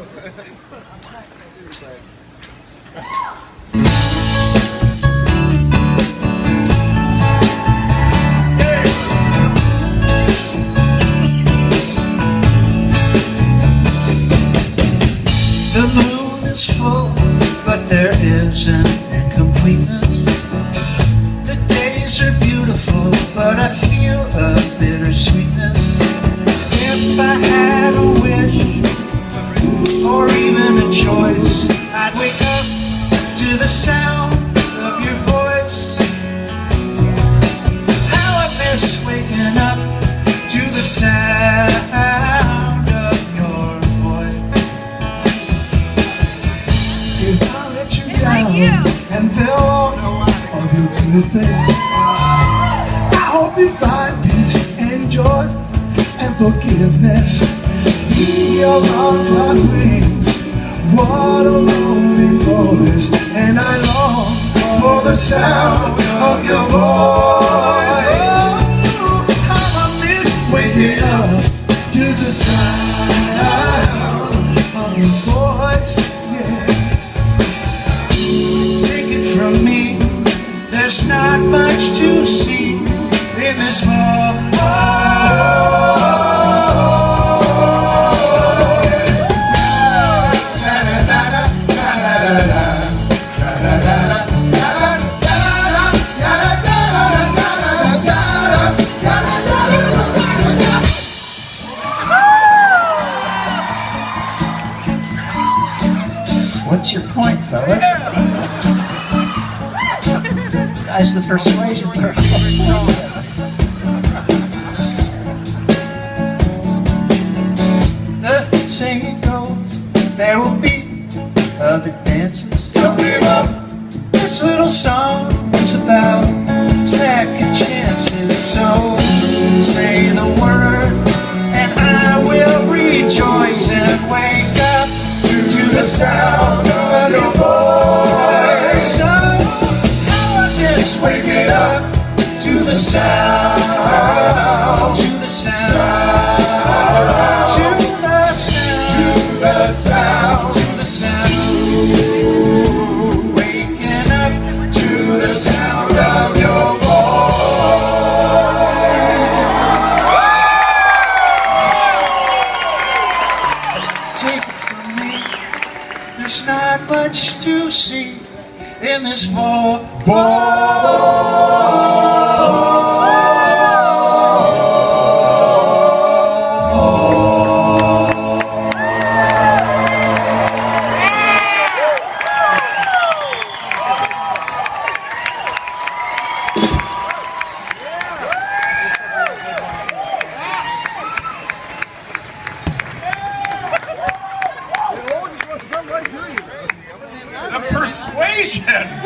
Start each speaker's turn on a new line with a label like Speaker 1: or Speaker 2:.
Speaker 1: The moon is full, but there is an incompleteness. The days are beautiful, but I feel a bittersweetness. If I had a wish, or even a choice, I'd wake up to the sound of your voice. How I miss waking up to the sound of your voice. If I let you down and fell off of your good face, I hope you find peace and joy and forgiveness. Your long clock rings, what a lonely voice, and I long for the sound of your voice. Oh, how I miss waking up to the sound of your voice. Yeah. Take it from me, there's not much to see in this world. What's your point, fellas? Guys, the persuasions are the saying goes, there will be other dances. Don't give up. This little song is about second chances. So say the word and I will rejoice and wake up to the sound of your voice. So how I miss waking up to the sound, to the sound, to the sound, to the sound, to the sound. Waking up to the sound of your voice. Take it from me, there's not much to see in this voice.
Speaker 2: The Persuasions!